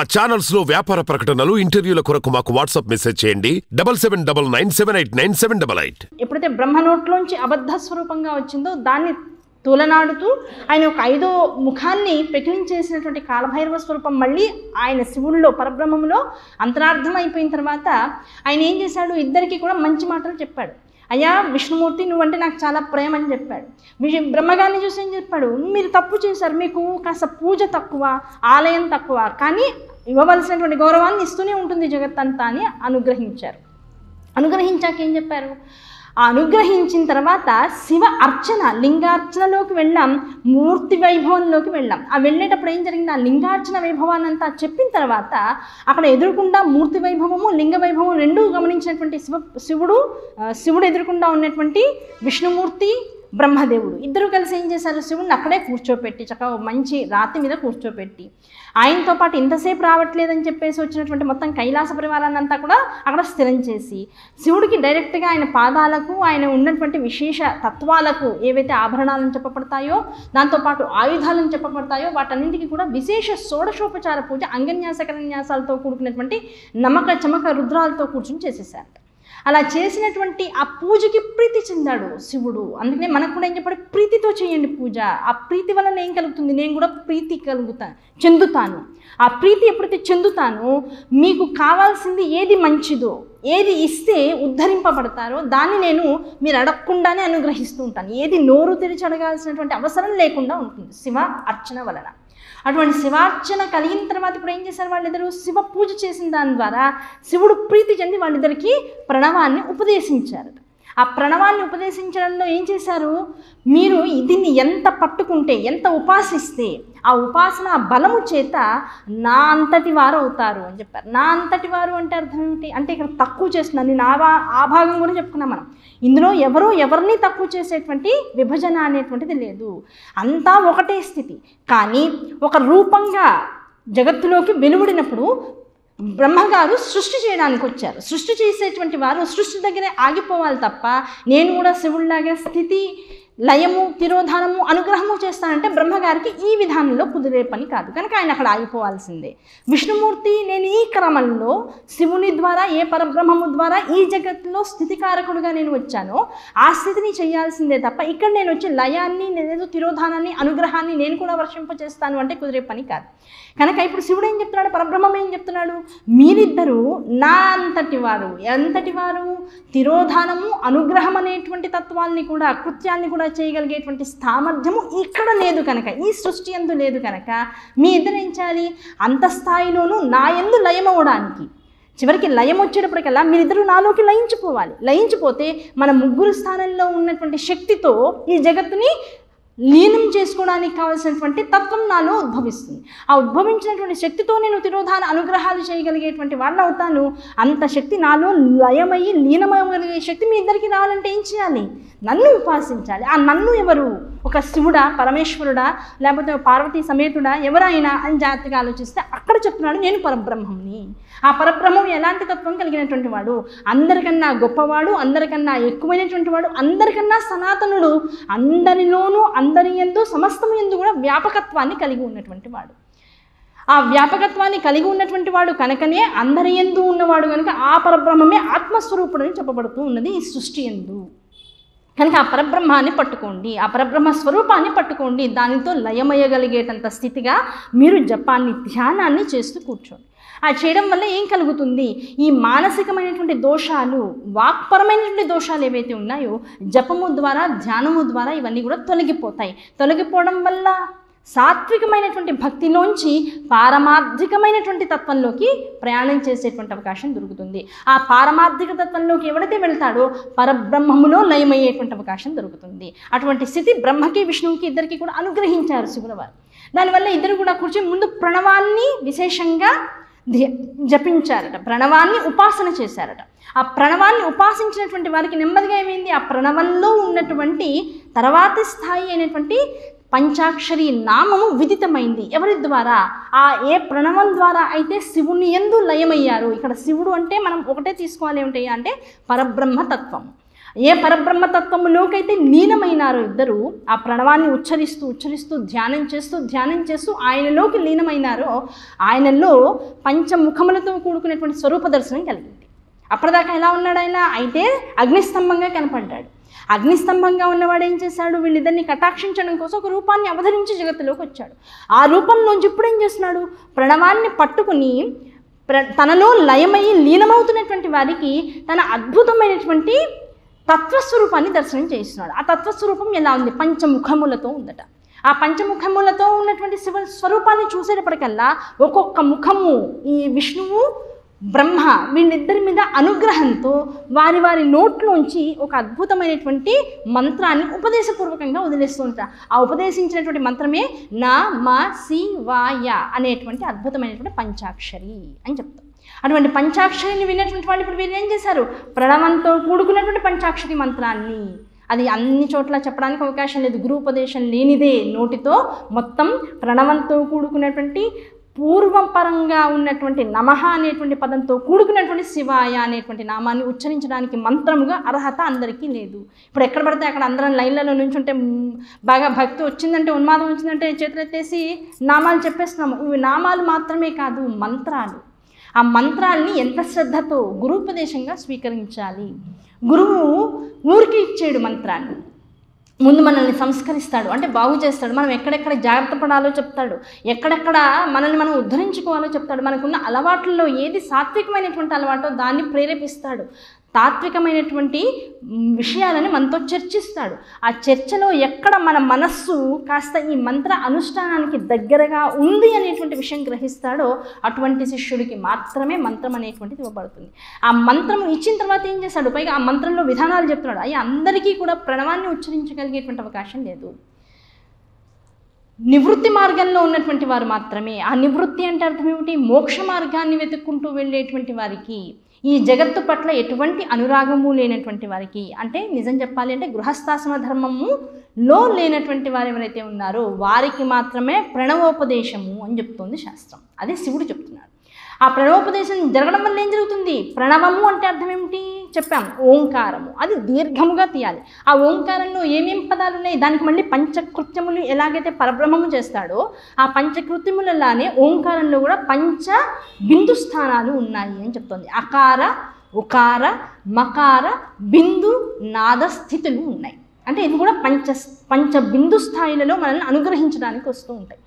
మా ఛానల్స్ లో వ్యాపార ప్రకటనలు, ఇంటర్వ్యూల కొరకు మాకు వాట్సాప్ మెసేజ్ చేయండి 7799978978. ఎప్పుడైతే బ్రహ్మ నోట్లోంచి అబద్ధ స్వరూపంగా వచ్చిందో దాన్ని తూలనాడుతూ ఆయన ఒక 5వ ముఖాన్ని పెకిలించేసినటువంటి కాలభైరవ స్వరూపం మళ్ళీ ఆయన శివుల్లో పరబ్రహ్మంలో అంతరార్థం అయిపోయిన తర్వాత ఆయన ఏం చేశాడు, ఇద్దరికి కూడా మంచి మాటలు చెప్పాడు. అయ్యా విష్ణుమూర్తి, నువ్వంటే నాకు చాలా ప్రేమ అని చెప్పాడు. బ్రహ్మగారిని చూసి ఏం చెప్పాడు, మీరు తప్పు చేశారు, మీకు కాస్త పూజ తక్కువ, ఆలయం తక్కువ, కానీ ఇవ్వవలసినటువంటి గౌరవాన్ని ఇస్తూనే ఉంటుంది జగత్తంతా అని అనుగ్రహించారు. అనుగ్రహించాక ఏం చెప్పారు, ఆ అనుగ్రహించిన తర్వాత శివ అర్చన, లింగార్చనలోకి వెళ్ళాం, మూర్తి వైభవంలోకి వెళ్ళాం. ఆ వెళ్ళేటప్పుడు ఏం జరిగింది, ఆ లింగార్చన వైభవాన్ని అంతా చెప్పిన తర్వాత అక్కడ ఎదురుకుండా మూర్తి వైభవము, లింగ వైభవం రెండూ గమనించినటువంటి శివుడు ఎదురుకుండా ఉన్నటువంటి విష్ణుమూర్తి, బ్రహ్మదేవుడు ఇద్దరు కలిసి ఏం చేశారు, శివుడిని అక్కడే కూర్చోపెట్టి చక్కగా మంచి రాతి మీద కూర్చోపెట్టి ఆయనతో పాటు ఇంతసేపు రావట్లేదని చెప్పేసి వచ్చినటువంటి మొత్తం కైలాస పరివారాన్ని అంతా కూడా అక్కడ స్థిరం చేసి శివుడికి డైరెక్ట్గా ఆయన పాదాలకు, ఆయన ఉన్నటువంటి విశేష తత్వాలకు ఏవైతే ఆభరణాలను చెప్పబడతాయో, దాంతోపాటు ఆయుధాలను చెప్పబడతాయో వాటన్నింటికి కూడా విశేష షోడశోపచార పూజ అంగన్యాసకరన్యాసాలతో కూడుకున్నటువంటి నమక చమక రుద్రాలతో కూర్చుని చేసేసారు. అలా చేసినటువంటి ఆ పూజకి ప్రీతి చెందాడు శివుడు. అందుకనే మనకు కూడా ఏం చెప్పాడు, ప్రీతితో చేయండి పూజ. ఆ ప్రీతి వలన ఏం కలుగుతుంది, నేను కూడా ప్రీతి చెందుతాను. ఆ ప్రీతి ఎప్పుడైతే చెందుతానో మీకు కావాల్సింది ఏది మంచిదో, ఏది ఇస్తే ఉద్ధరింపబడతారో దాన్ని నేను మీరు అడగకుండానే అనుగ్రహిస్తూ ఉంటాను. ఏది నోరు తెరిచి అడగాల్సినటువంటి అవసరం లేకుండా ఉంటుంది శివ అర్చన వలన. అటువంటి శివార్చన కలిగిన తర్వాత ఇప్పుడు ఏం చేశారు, వాళ్ళిద్దరూ శివ పూజ చేసిన దాని ద్వారా శివుడు ప్రీతి చెంది వాళ్ళిద్దరికీ ప్రణవాన్ని ఉపదేశించారు. ఆ ప్రణవాన్ని ఉపదేశించడంలో ఏం చేశారు, మీరు దీన్ని ఎంత పట్టుకుంటే, ఎంత ఉపాసిస్తే ఆ ఉపాసన బలము చేత నా అంతటి వారు అవుతారు అని చెప్పారు. నా అంతటి వారు అంటే అర్థం ఏమిటి అంటే, ఇక్కడ తక్కువ చేస్తున్నాను నేను ఆ భాగం కూడా చెప్పుకున్నాం మనం. ఇందులో ఎవరిని తక్కువ చేసేటువంటి విభజన అనేటువంటిది లేదు, అంతా ఒకటే స్థితి. కానీ ఒక రూపంగా జగత్తులోకి వెలువడినప్పుడు బ్రహ్మగారు సృష్టి చేయడానికి వచ్చారు. సృష్టి చేసేటువంటి వారు సృష్టి దగ్గరే ఆగిపోవాలి తప్ప, నేను కూడా శివుడిలాగా స్థితి, లయము, తిరోధానము, అనుగ్రహము చేస్తానంటే బ్రహ్మగారికి ఈ విధానంలో కుదిరే పని కాదు. కనుక ఆయన అక్కడ ఆగిపోవాల్సిందే. విష్ణుమూర్తి, నేను ఈ క్రమంలో శివుని ద్వారా, ఏ పరబ్రహ్మము ద్వారా ఈ జగత్తులో స్థితికారకుడుగా నేను వచ్చానో ఆ స్థితిని చేయాల్సిందే తప్ప ఇక్కడ నేను వచ్చి లయాన్ని, లేదు తిరోధానాన్ని, అనుగ్రహాన్ని నేను కూడా వర్షింపచేస్తాను అంటే కుదిరే పని కాదు. కనుక ఇప్పుడు శివుడు ఏం చెప్తున్నాడు, పరబ్రహ్మం ఏం చెప్తున్నాడు, మీరిద్దరూ నా అంతటి వారు. ఎంతటి వారు, తిరోధానము, అనుగ్రహం అనేటువంటి తత్వాల్ని కూడా, కృత్యాన్ని కూడా చేయగలిగేటువంటి సామర్థ్యము ఇక్కడ లేదు కనుక, ఈ సృష్టి యందు లేదు కనుక మీ ఇద్దరు ఏం చేయాలి, అంత స్థాయిలోనూ నా యందు లయమవడానికి, చివరికి లయం వచ్చేటప్పటికల్లా మీరిద్దరూ నాలోకి లయించిపోవాలి. లయించిపోతే మన ముగ్గురు స్థానంలో ఉన్నటువంటి శక్తితో ఈ జగత్తుని లీనం చేసుకోవడానికి కావాల్సినటువంటి తత్వం నాలో ఉద్భవిస్తుంది. ఆ ఉద్భవించినటువంటి శక్తితో నేను తిరోధాన అనుగ్రహాలు చేయగలిగేటువంటి వాడిని అవుతాను. అంత శక్తి నాలో లయమయ్యి లీనమయ్యగలిగే శక్తి మీ ఇద్దరికి రావాలంటే ఏం చేయాలి, నన్ను ఉపాసించాలి. ఆ నన్ను ఎవరు, ఒక శివుడా, పరమేశ్వరుడా, లేకపోతే పార్వతీ సమేతుడా, ఎవరైనా అని జాగ్రత్తగా ఆలోచిస్తే అక్కడ చెప్తున్నాడు నేను పరబ్రహ్మంని. ఆ పరబ్రహ్మం ఎలాంటి తత్వం కలిగినటువంటి వాడు, అందరికన్నా గొప్పవాడు, అందరికన్నా ఎక్కువైనటువంటి వాడు, అందరికన్నా సనాతనుడు, అందరిలోనూ అందరి యందు సమస్తము యందు కూడా వ్యాపకత్వాన్ని కలిగి ఉన్నటువంటి వాడు. ఆ వ్యాపకత్వాన్ని కలిగి ఉన్నటువంటి వాడు కనుకనే అందరి యందు ఉన్నవాడు కనుక ఆ పరబ్రహ్మమే ఆత్మస్వరూపుడు అని చెప్పబడుతూ ఉన్నది ఈ సృష్టి యందు. కనుక ఆ పరబ్రహ్మాన్ని పట్టుకోండి, ఆ పరబ్రహ్మ స్వరూపాన్ని పట్టుకోండి. దానితో లయమయ్యగలిగేటంత స్థితిగా మీరు జపాన్ని, ధ్యానాన్ని చేస్తూ కూర్చోండి. ఆ చేయడం వల్ల ఏం కలుగుతుంది, ఈ మానసికమైనటువంటి దోషాలు, వాక్పరమైనటువంటి దోషాలు ఏవైతే ఉన్నాయో జపము ద్వారా, ధ్యానము ద్వారా ఇవన్నీ కూడా తొలగిపోతాయి. తొలగిపోవడం వల్ల సాత్వికమైనటువంటి భక్తిలోంచి పారమార్థికమైనటువంటి తత్వంలోకి ప్రయాణం చేసేటువంటి అవకాశం దొరుకుతుంది. ఆ పారమార్థిక తత్వంలోకి ఎవరైతే వెళ్తాడో పరబ్రహ్మములో లయమయ్యేటువంటి అవకాశం దొరుకుతుంది. అటువంటి స్థితి బ్రహ్మకి, విష్ణువుకి ఇద్దరికి కూడా అనుగ్రహించారు శివుల వారు. దానివల్ల ఇద్దరు కూడా కూర్చొని ముందు ప్రణవాన్ని విశేషంగా జపించారట, ప్రణవాన్ని ఉపాసన చేశారట. ఆ ప్రణవాన్ని ఉపాసించినటువంటి వారికి నెమ్మదిగా ఏమైంది, ఆ ప్రణవంలో ఉన్నటువంటి తర్వాతి స్థాయి అయినటువంటి పంచాక్షరి నామము విదితమైంది. ఎవరి ద్వారా, ఆ ఏ ప్రణవం ద్వారా అయితే శివుని యందు లయమయ్యారు. ఇక్కడ శివుడు అంటే మనం ఒకటే తీసుకోవాలి ఏమిటి అంటే పరబ్రహ్మతత్వం. ఏ పరబ్రహ్మతత్వములోకైతే లీనమైనారో ఇద్దరు, ఆ ప్రణవాన్ని ఉచ్చరిస్తూ ఉచ్చరిస్తూ ధ్యానం చేస్తూ ఆయనలోకి లీనమైనారో, ఆయనలో పంచముఖములతో కూడుకునేటువంటి స్వరూప దర్శనం కలిగింది. అప్పటిదాకా ఎలా ఉన్నాడు ఆయన? అయితే అగ్నిస్తంభంగా కనపడ్డాడు. అగ్నిస్తంభంగా ఉన్నవాడు ఏం చేశాడు? వీళ్ళిద్దరిని కటాక్షించడం కోసం ఒక రూపాన్ని అవతరించి జగత్తులోకి వచ్చాడు. ఆ రూపంలోంచి ఇప్పుడు ఏం చేస్తున్నాడు? ప్రణవాన్ని పట్టుకుని తనలో లయమయ్యి లీనమవుతున్నటువంటి వారికి తన అద్భుతమైనటువంటి తత్వస్వరూపాన్ని దర్శనం చేస్తున్నాడు. ఆ తత్వస్వరూపం ఎలా ఉంది? పంచముఖములతో ఉందట. ఆ పంచముఖములతో ఉన్నటువంటి శివ స్వరూపాన్ని చూసేటప్పటికల్లా ఒక్కొక్క ముఖము ఈ విష్ణువు బ్రహ్మ వీళ్ళిద్దరి మీద అనుగ్రహంతో వారి వారి నోట్లోంచి ఒక అద్భుతమైనటువంటి మంత్రాన్ని ఉపదేశపూర్వకంగా వదిలేస్తూ ఉంటారు. ఆ ఉపదేశించినటువంటి మంత్రమే నా మా సి వాయ అనేటువంటి అద్భుతమైనటువంటి పంచాక్షరి అని చెప్తాం. అటువంటి పంచాక్షరిని విన్నటువంటి వాళ్ళు ఇప్పుడు వీళ్ళు ఏం చేశారు? ప్రణవంతో కూడుకున్నటువంటి పంచాక్షరి మంత్రాన్ని, అది అన్ని చోట్ల చెప్పడానికి అవకాశం లేదు, గురూపదేశం లేనిదే నోటితో మొత్తం ప్రణవంతో కూడుకున్నటువంటి పూర్వపరంగా ఉన్నటువంటి నమః అనేటువంటి పదంతో కూడుకున్నటువంటి శివాయ అనేటువంటి నామాన్ని ఉచ్చరించడానికి మంత్రముగా అర్హత అందరికీ లేదు. ఇప్పుడు ఎక్కడ పడితే అక్కడ అందరం లైన్లలో నుంచి ఉంటే బాగా భక్తి వచ్చిందంటే, ఉన్మాదం వచ్చిందంటే చేతులెత్తేసి నామాలు చెప్పేస్తున్నాము. ఇవి నామాలు మాత్రమే కాదు, మంత్రాలు. ఆ మంత్రాల్ని ఎంత శ్రద్ధతో గురూపదేశంగా స్వీకరించాలి. గురువు ఊరికి ఇచ్చేడు మంత్రాన్ని, ముందు మనల్ని సంస్కరిస్తాడు, అంటే బాగు చేస్తాడు. మనం ఎక్కడెక్కడ జాగ్రత్త పడాలో చెప్తాడు, ఎక్కడెక్కడ మనల్ని మనం ఉద్ధరించుకోవాలో చెప్తాడు. మనకున్న అలవాట్లలో ఏది సాత్వికమైనటువంటి అలవాటో దాన్ని ప్రేరేపిస్తాడు. తాత్వికమైనటువంటి విషయాలని మనతో చర్చిస్తాడు. ఆ చర్చలో ఎక్కడ మన మనస్సు కాస్త ఈ మంత్ర అనుష్ఠానానికి దగ్గరగా ఉంది అనేటువంటి విషయం గ్రహిస్తాడో అటువంటి శిష్యుడికి మాత్రమే మంత్రం అనేటువంటిది ఇవ్వబడుతుంది. ఆ మంత్రం ఇచ్చిన తర్వాత ఏం చేస్తాడు? పైగా ఆ మంత్రంలో విధానాలు చెప్తున్నాడు. అవి అందరికీ కూడా ప్రణవాన్ని ఉచ్చరించగలిగేటువంటి అవకాశం లేదు. నివృత్తి మార్గంలో ఉన్నటువంటి వారు మాత్రమే. ఆ నివృత్తి అంటే అర్థం ఏమిటి? మోక్ష మార్గాన్ని వెతుక్కుంటూ వెళ్ళేటువంటి వారికి, ఈ జగత్తు పట్ల ఎటువంటి అనురాగము లేనటువంటి వారికి, అంటే నిజం చెప్పాలి అంటే గృహస్థాశ్రమ ధర్మములో లేనటువంటి వారు ఎవరైతే ఉన్నారో వారికి మాత్రమే ప్రణవోపదేశము అని చెప్తోంది శాస్త్రం. అదే శివుడు చెప్తున్నాడు. ఆ ప్రణవోపదేశం జరగడం వల్ల ఏం జరుగుతుంది? ప్రణవము అంటే అర్థం ఏమిటి చెప్పాం? ఓంకారము. అది దీర్ఘముగా తీయాలి. ఆ ఓంకారంలో ఏమేం పదాలు ఉన్నాయి? దానికి మళ్ళీ పంచకృత్యములు ఎలాగైతే పరబ్రహ్మము చేస్తాడో ఆ పంచకృత్యములలానే ఓంకారంలో కూడా పంచ బిందు స్థానాలు ఉన్నాయి అని చెప్తోంది. అకార, ఉకార, మకార, బిందు, నాద స్థితులు ఉన్నాయి. అంటే ఇవి కూడా పంచ బిందు స్థాయిలలో మనల్ని అనుగ్రహించడానికి వస్తూ ఉంటాయి.